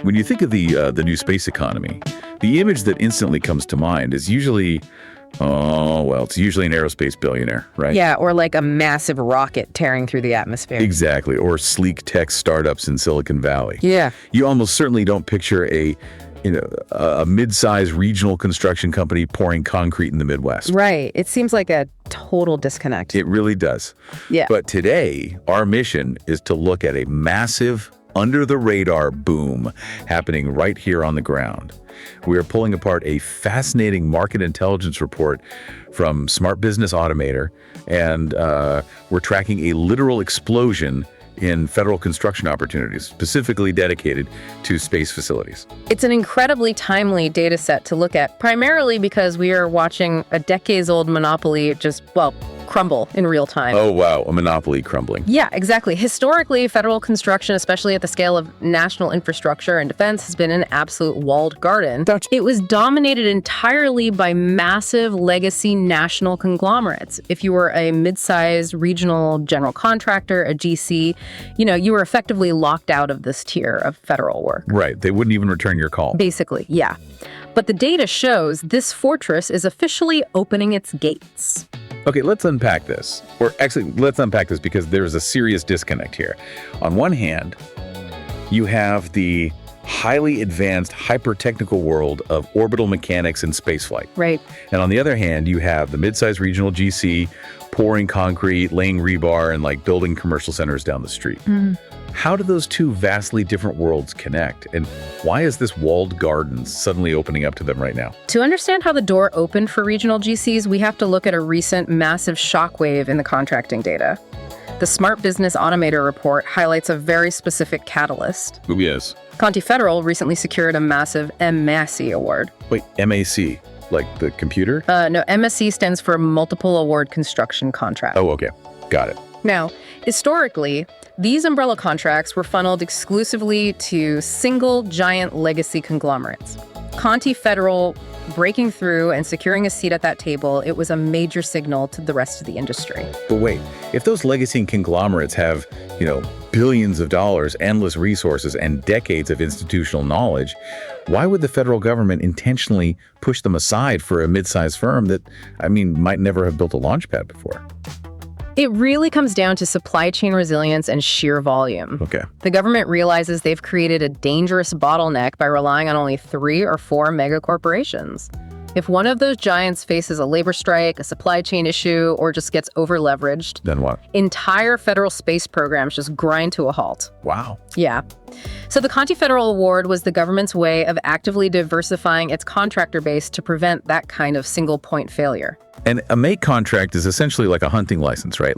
When you think of the new space economy, the image that instantly comes to mind is usually, it's usually an aerospace billionaire, right? Yeah, or like a massive rocket tearing through the atmosphere. Exactly, or sleek tech startups in Silicon Valley. Yeah. You almost certainly don't picture a mid-sized regional construction company pouring concrete in the Midwest. Right. It seems like a total disconnect. It really does. Yeah. But today, our mission is to look at a massive, under-the-radar boom happening right here on the ground. We are pulling apart a fascinating market intelligence report from Smart Business Automator, and we're tracking a literal explosion in federal construction opportunities, specifically dedicated to space facilities. It's an incredibly timely data set to look at, primarily because we are watching a decades-old monopoly just, crumble in real time. Oh, wow, a monopoly crumbling. Yeah, exactly. Historically, federal construction, especially at the scale of national infrastructure and defense, has been an absolute walled garden. It was dominated entirely by massive legacy national conglomerates. If you were a mid-sized regional general contractor, a GC, you were effectively locked out of this tier of federal work. Right. They wouldn't even return your call. Basically, yeah. But the data shows this fortress is officially opening its gates. Okay, let's unpack this. Or actually, let's unpack this because there's a serious disconnect here. On one hand, you have the highly advanced, hyper-technical world of orbital mechanics and spaceflight. Right. And on the other hand, you have the mid-sized regional GC pouring concrete, laying rebar, and building commercial centers down the street. How do those two vastly different worlds connect? And why is this walled garden suddenly opening up to them right now? To understand how the door opened for regional GCs, we have to look at a recent massive shockwave in the contracting data. The Smart Business Automator report highlights a very specific catalyst. Oh, yes. Conti Federal recently secured a massive MASI award. Wait, MAC? Like the computer? No, MSC stands for Multiple Award Construction Contract. Oh, okay. Got it. Now, historically, these umbrella contracts were funneled exclusively to single giant legacy conglomerates. Conti Federal breaking through and securing a seat at that table, it was a major signal to the rest of the industry. But wait, if those legacy conglomerates have, billions of dollars, endless resources, and decades of institutional knowledge, why would the federal government intentionally push them aside for a mid-sized firm that, might never have built a launch pad before? It really comes down to supply chain resilience and sheer volume. Okay. The government realizes they've created a dangerous bottleneck by relying on only 3 or 4 mega corporations. If one of those giants faces a labor strike, a supply chain issue, or just gets over-leveraged, Then what? entire federal space programs just grind to a halt. Wow. Yeah. So the Conti Federal Award was the government's way of actively diversifying its contractor base to prevent that kind of single-point failure. And a make contract is essentially like a hunting license, right?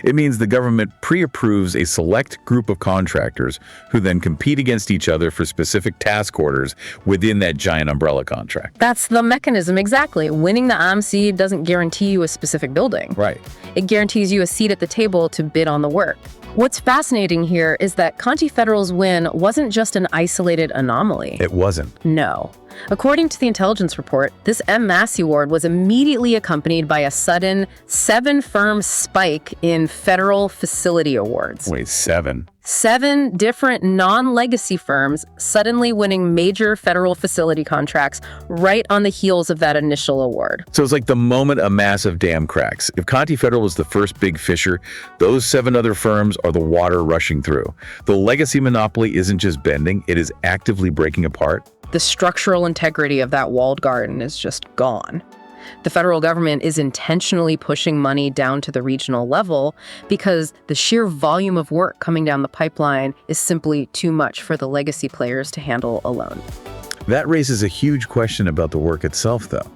It means the government pre-approves a select group of contractors who then compete against each other for specific task orders within that giant umbrella contract. That's the mechanism, exactly. Winning the AMC doesn't guarantee you a specific building. Right. It guarantees you a seat at the table to bid on the work. What's fascinating here is that Conti Federal's win wasn't just an isolated anomaly. It wasn't. No. According to the intelligence report, this MASI award was immediately accompanied by a sudden 7-firm spike in federal facility awards. Wait, 7? 7 different non-legacy firms suddenly winning major federal facility contracts right on the heels of that initial award. So it's like the moment a massive dam cracks. If Conti Federal was the first big fisher, those 7 other firms are the water rushing through. The legacy monopoly isn't just bending, it is actively breaking apart. The structural integrity of that walled garden is just gone. The federal government is intentionally pushing money down to the regional level because the sheer volume of work coming down the pipeline is simply too much for the legacy players to handle alone. That raises a huge question about the work itself, though.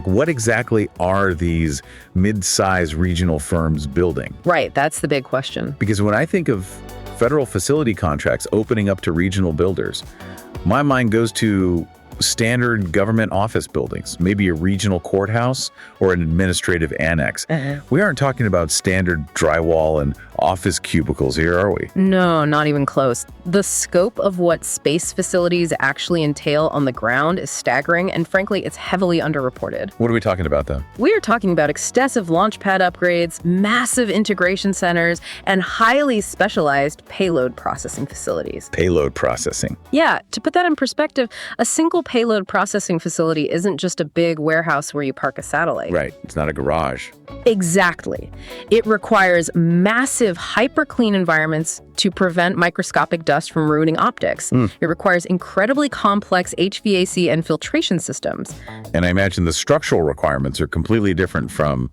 What exactly are these mid-sized regional firms building? Right, that's the big question. Because when I think of federal facility contracts opening up to regional builders, my mind goes to standard government office buildings, maybe a regional courthouse or an administrative annex. We aren't talking about standard drywall and office cubicles here, are we? No, not even close. The scope of what space facilities actually entail on the ground is staggering, and frankly, it's heavily underreported. What are we talking about, though? We are talking about extensive launch pad upgrades, massive integration centers, and highly specialized payload processing facilities. Payload processing. Yeah, to put that in perspective, a single payload processing facility isn't just a big warehouse where you park a satellite. Right. It's not a garage. Exactly. It requires massive, hyper-clean environments to prevent microscopic dust from ruining optics. It requires incredibly complex HVAC and filtration systems. And I imagine the structural requirements are completely different from,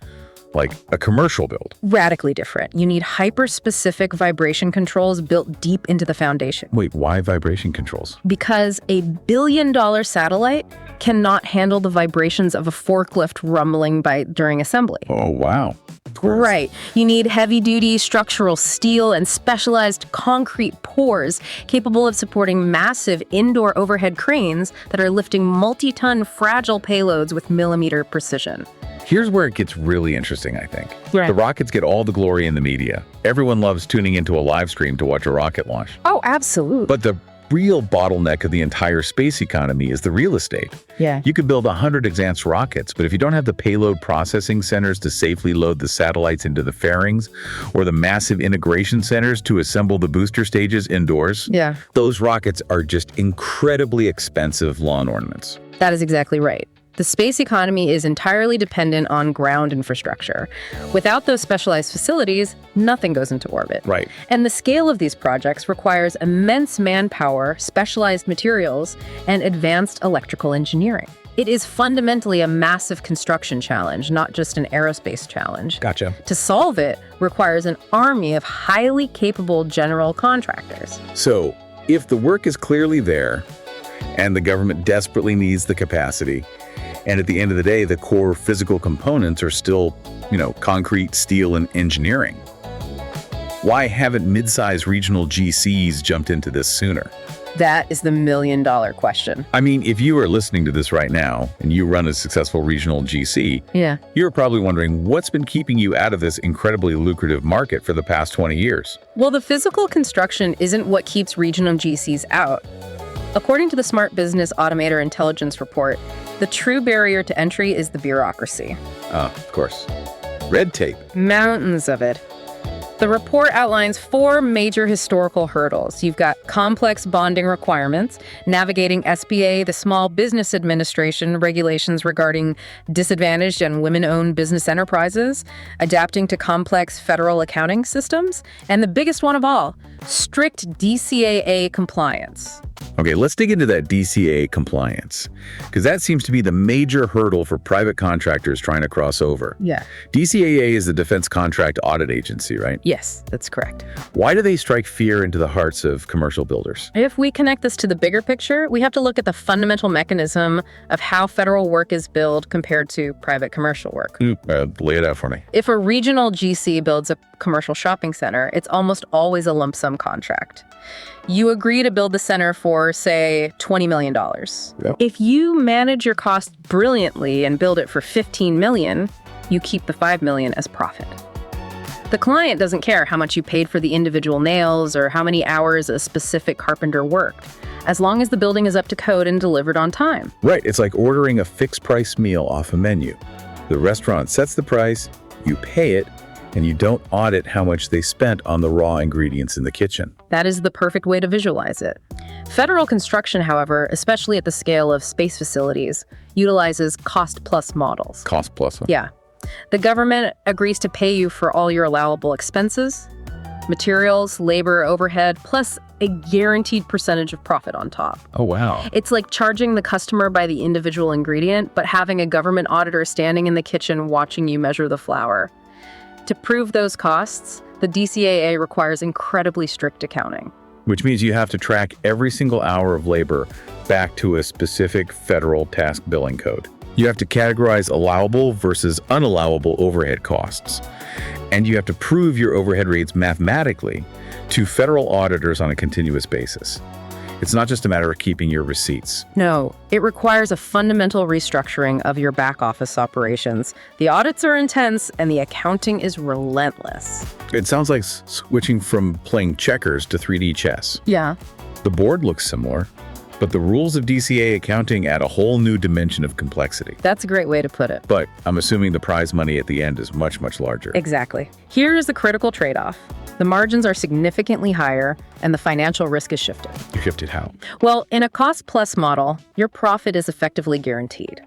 like, a commercial build. Radically different. You need hyper-specific vibration controls built deep into the foundation. Wait, why vibration controls? Because a billion-dollar satellite cannot handle the vibrations of a forklift rumbling during assembly. Oh, wow. Right. You need heavy-duty structural steel and specialized concrete pores capable of supporting massive indoor overhead cranes that are lifting multi-ton fragile payloads with millimeter precision. Here's where it gets really interesting, I think. Right. The rockets get all the glory in the media. Everyone loves tuning into a live stream to watch a rocket launch. Oh, absolutely. But the real bottleneck of the entire space economy is the real estate. Yeah. You could build 100 advanced rockets, but if you don't have the payload processing centers to safely load the satellites into the fairings, or the massive integration centers to assemble the booster stages indoors, Yeah. those rockets are just incredibly expensive lawn ornaments. That is exactly right. The space economy is entirely dependent on ground infrastructure. Without those specialized facilities, nothing goes into orbit. Right. And the scale of these projects requires immense manpower, specialized materials, and advanced electrical engineering. It is fundamentally a massive construction challenge, not just an aerospace challenge. Gotcha. To solve it requires an army of highly capable general contractors. So, if the work is clearly there, and the government desperately needs the capacity, and at the end of the day, the core physical components are still, concrete, steel, and engineering, why haven't mid-sized regional GCs jumped into this sooner? That is the million-dollar question. I mean, if you are listening to this right now and you run a successful regional GC, Yeah. you're probably wondering what's been keeping you out of this incredibly lucrative market for the past 20 years. Well, the physical construction isn't what keeps regional GCs out. According to the Smart Business Automator Intelligence Report, the true barrier to entry is the bureaucracy. Of course. Red tape. Mountains of it. The report outlines 4 major historical hurdles. You've got complex bonding requirements, navigating SBA, the Small Business Administration regulations regarding disadvantaged and women-owned business enterprises, adapting to complex federal accounting systems, and the biggest one of all, strict DCAA compliance. Okay, let's dig into that DCAA compliance, because that seems to be the major hurdle for private contractors trying to cross over. Yeah. DCAA is the Defense Contract Audit Agency, right? Yes, that's correct. Why do they strike fear into the hearts of commercial builders? If we connect this to the bigger picture, we have to look at the fundamental mechanism of how federal work is billed compared to private commercial work. Lay it out for me. If a regional GC builds a commercial shopping center, it's almost always a lump sum contract. You agree to build the center for, say, $20 million. Yep. If you manage your costs brilliantly and build it for $15 million, you keep the $5 million as profit. The client doesn't care how much you paid for the individual nails or how many hours a specific carpenter worked, as long as the building is up to code and delivered on time. Right, it's like ordering a fixed price meal off a menu. The restaurant sets the price, you pay it, and you don't audit how much they spent on the raw ingredients in the kitchen. That is the perfect way to visualize it. Federal construction, however, especially at the scale of space facilities, utilizes cost-plus models. Cost plus. Yeah. The government agrees to pay you for all your allowable expenses, materials, labor, overhead, plus a guaranteed percentage of profit on top. Oh, wow. It's like charging the customer by the individual ingredient, but having a government auditor standing in the kitchen watching you measure the flour. To prove those costs, the DCAA requires incredibly strict accounting. Which means you have to track every single hour of labor back to a specific federal task billing code. You have to categorize allowable versus unallowable overhead costs. And you have to prove your overhead rates mathematically to federal auditors on a continuous basis. It's not just a matter of keeping your receipts. No, it requires a fundamental restructuring of your back office operations. The audits are intense and the accounting is relentless. It sounds like switching from playing checkers to 3D chess. Yeah. The board looks similar, but the rules of DCA accounting add a whole new dimension of complexity. That's a great way to put it. But I'm assuming the prize money at the end is much, much larger. Exactly. Here is the critical trade-off. The margins are significantly higher and the financial risk is shifted. Shifted how? Well, in a cost-plus model, your profit is effectively guaranteed.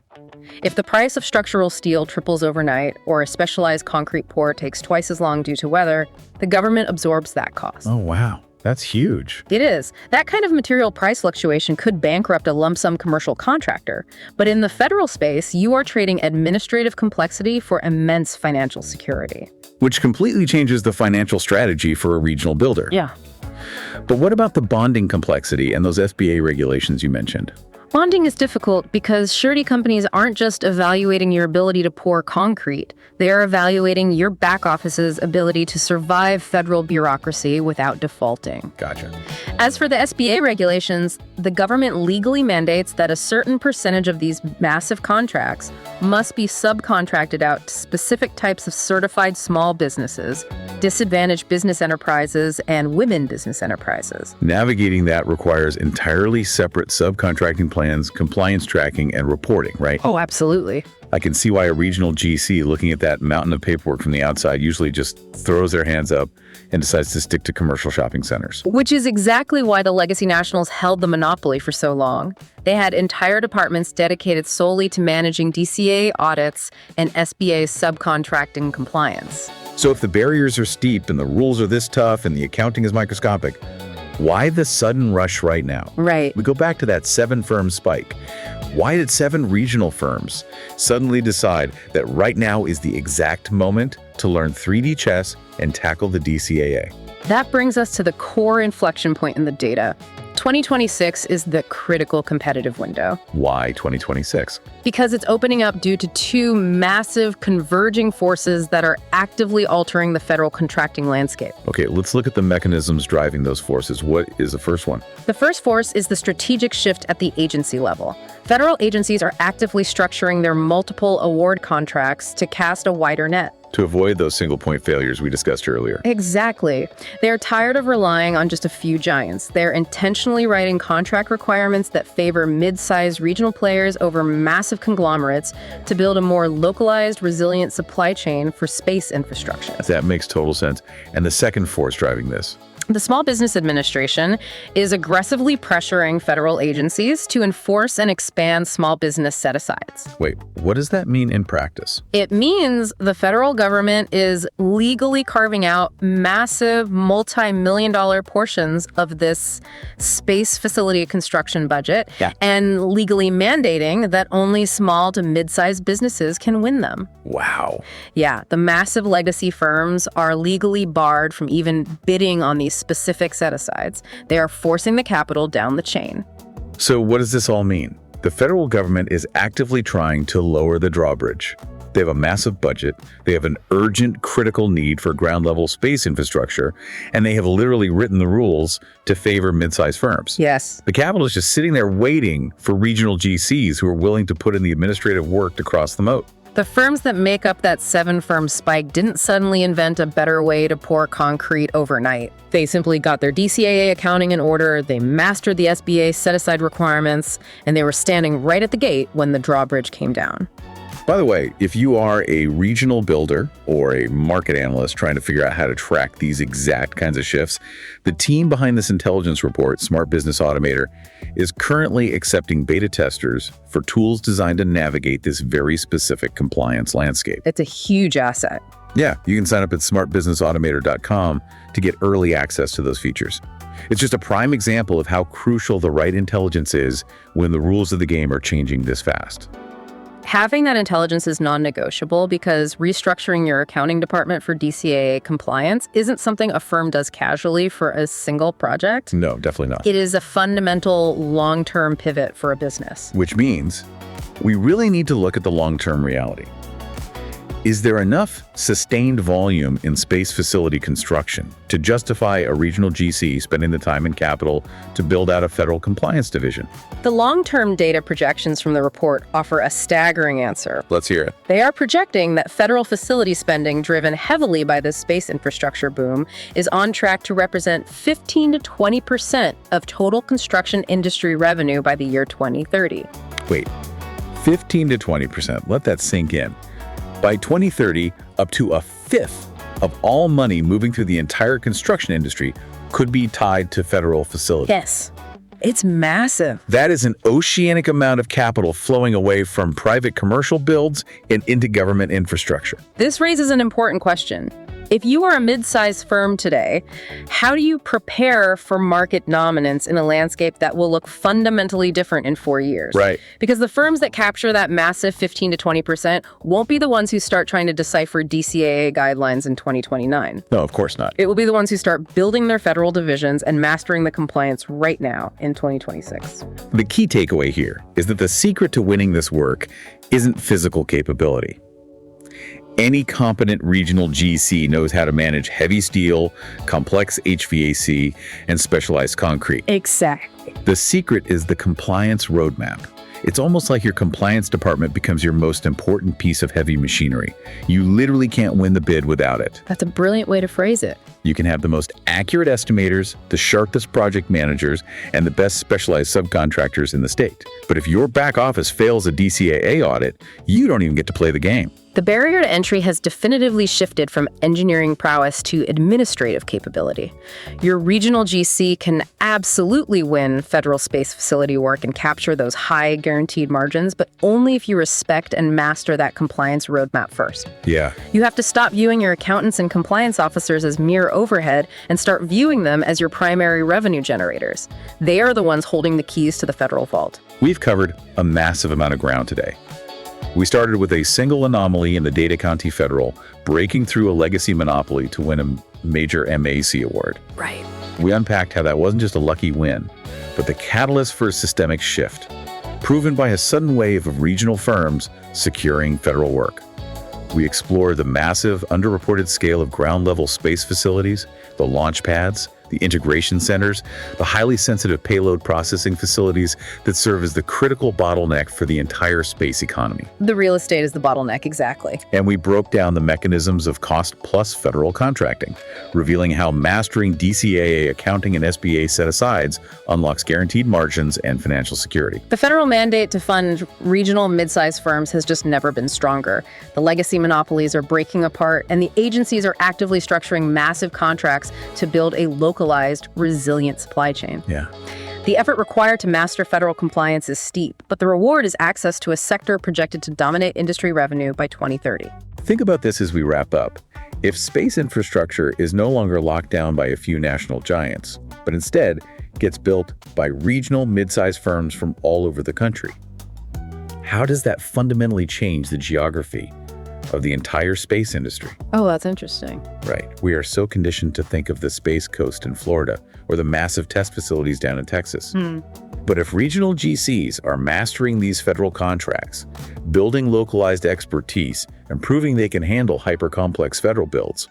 If the price of structural steel triples overnight or a specialized concrete pour takes twice as long due to weather, the government absorbs that cost. Oh, wow. That's huge. It is. That kind of material price fluctuation could bankrupt a lump sum commercial contractor. But in the federal space, you are trading administrative complexity for immense financial security. Which completely changes the financial strategy for a regional builder. Yeah. But what about the bonding complexity and those SBA regulations you mentioned? Bonding is difficult because surety companies aren't just evaluating your ability to pour concrete. They are evaluating your back office's ability to survive federal bureaucracy without defaulting. Gotcha. As for the SBA regulations, the government legally mandates that a certain percentage of these massive contracts must be subcontracted out to specific types of certified small businesses, disadvantaged business enterprises, and women business enterprises. Navigating that requires entirely separate subcontracting plans, compliance tracking, and reporting, right? Oh, absolutely. I can see why a regional GC looking at that mountain of paperwork from the outside usually just throws their hands up and decides to stick to commercial shopping centers. Which is exactly why the Legacy Nationals held the monopoly for so long. They had entire departments dedicated solely to managing DCA audits and SBA subcontracting compliance. So if the barriers are steep and the rules are this tough and the accounting is microscopic, why the sudden rush right now? Right. We go back to that 7-firm spike. Why did 7 regional firms suddenly decide that right now is the exact moment to learn 3D chess and tackle the DCAA? That brings us to the core inflection point in the data. 2026 is the critical competitive window. Why 2026? Because it's opening up due to 2 massive converging forces that are actively altering the federal contracting landscape. Okay, let's look at the mechanisms driving those forces. What is the first one? The first force is the strategic shift at the agency level. Federal agencies are actively structuring their multiple award contracts to cast a wider net. To avoid those single-point failures we discussed earlier. Exactly. They're tired of relying on just a few giants. They're intentionally writing contract requirements that favor mid-sized regional players over massive conglomerates to build a more localized, resilient supply chain for space infrastructure. That makes total sense. And the second force driving this? The Small Business Administration is aggressively pressuring federal agencies to enforce and expand small business set-asides. Wait, what does that mean in practice? It means the federal government is legally carving out massive multi-million-dollar portions of this space facility construction budget and legally mandating that only small to mid-sized businesses can win them. Wow. Yeah, the massive legacy firms are legally barred from even bidding on these specific set-asides. They are forcing the capital down the chain. So what does this all mean? The federal government is actively trying to lower the drawbridge. They have a massive budget, they have an urgent, critical need for ground-level space infrastructure, and they have literally written the rules to favor mid-sized firms. Yes. The capital is just sitting there waiting for regional GCs who are willing to put in the administrative work to cross the moat. The firms that make up that 7-firm spike didn't suddenly invent a better way to pour concrete overnight. They simply got their DCAA accounting in order, they mastered the SBA set-aside requirements, and they were standing right at the gate when the drawbridge came down. By the way, if you are a regional builder or a market analyst trying to figure out how to track these exact kinds of shifts, the team behind this intelligence report, Smart Business Automator, is currently accepting beta testers for tools designed to navigate this very specific compliance landscape. It's a huge asset. Yeah, you can sign up at smartbusinessautomator.com to get early access to those features. It's just a prime example of how crucial the right intelligence is when the rules of the game are changing this fast. Having that intelligence is non-negotiable because restructuring your accounting department for DCAA compliance isn't something a firm does casually for a single project. No, definitely not. It is a fundamental long-term pivot for a business. Which means we really need to look at the long-term reality. Is there enough sustained volume in space facility construction to justify a regional GC spending the time and capital to build out a federal compliance division? The long-term data projections from the report offer a staggering answer. Let's hear it. They are projecting that federal facility spending driven heavily by the space infrastructure boom is on track to represent 15 to 20% of total construction industry revenue by the year 2030. Wait, 15 to 20%. Let that sink in. By 2030, up to a fifth of all money moving through the entire construction industry could be tied to federal facilities. Yes, it's massive. That is an oceanic amount of capital flowing away from private commercial builds and into government infrastructure. This raises an important question. If you are a mid-sized firm today, how do you prepare for market dominance in a landscape that will look fundamentally different in 4 years? Right. Because the firms that capture that massive 15 to 20% won't be the ones who start trying to decipher DCAA guidelines in 2029. No, of course not. It will be the ones who start building their federal divisions and mastering the compliance right now in 2026. The key takeaway here is that the secret to winning this work isn't physical capability. Any competent regional GC knows how to manage heavy steel, complex HVAC, and specialized concrete. Exactly. The secret is the compliance roadmap. It's almost like your compliance department becomes your most important piece of heavy machinery. You literally can't win the bid without it. That's a brilliant way to phrase it. You can have the most accurate estimators, the sharpest project managers, and the best specialized subcontractors in the state. But if your back office fails a DCAA audit, you don't even get to play the game. The barrier to entry has definitively shifted from engineering prowess to administrative capability. Your regional GC can absolutely win federal space facility work and capture those high guaranteed margins, but only if you respect and master that compliance roadmap first. Yeah. You have to stop viewing your accountants and compliance officers as mere overhead and start viewing them as your primary revenue generators. They are the ones holding the keys to the federal vault. We've covered a massive amount of ground today. We started with a single anomaly in the Data County Federal, breaking through a legacy monopoly to win a major MAC award. Right. We unpacked how that wasn't just a lucky win, but the catalyst for a systemic shift, proven by a sudden wave of regional firms securing federal work. We explored the massive, underreported scale of ground-level space facilities, the launch pads, the integration centers, the highly sensitive payload processing facilities that serve as the critical bottleneck for the entire space economy. The real estate is the bottleneck, exactly. And we broke down the mechanisms of cost-plus federal contracting, revealing how mastering DCAA accounting and SBA set-asides unlocks guaranteed margins and financial security. The federal mandate to fund regional mid-sized firms has just never been stronger. The legacy monopolies are breaking apart, and the agencies are actively structuring massive contracts to build a localized, resilient supply chain. Yeah. The effort required to master federal compliance is steep, but the reward is access to a sector projected to dominate industry revenue by 2030. Think about this as we wrap up. If space infrastructure is no longer locked down by a few national giants, but instead gets built by regional mid-sized firms from all over the country, how does that fundamentally change the geography of the entire space industry? Oh, that's interesting. Right. We are so conditioned to think of the Space Coast in Florida or the massive test facilities down in Texas. But if regional GCs are mastering these federal contracts, building localized expertise, and proving they can handle hyper-complex federal builds,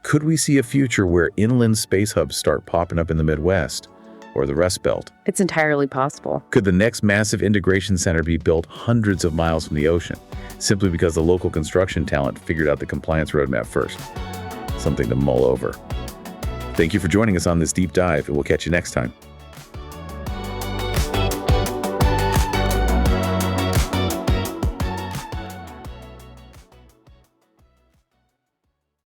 could we see a future where inland space hubs start popping up in the Midwest or the Rust Belt? It's entirely possible. Could the next massive integration center be built hundreds of miles from the ocean, simply because the local construction talent figured out the compliance roadmap first? Something to mull over. Thank you for joining us on this deep dive, and we'll catch you next time.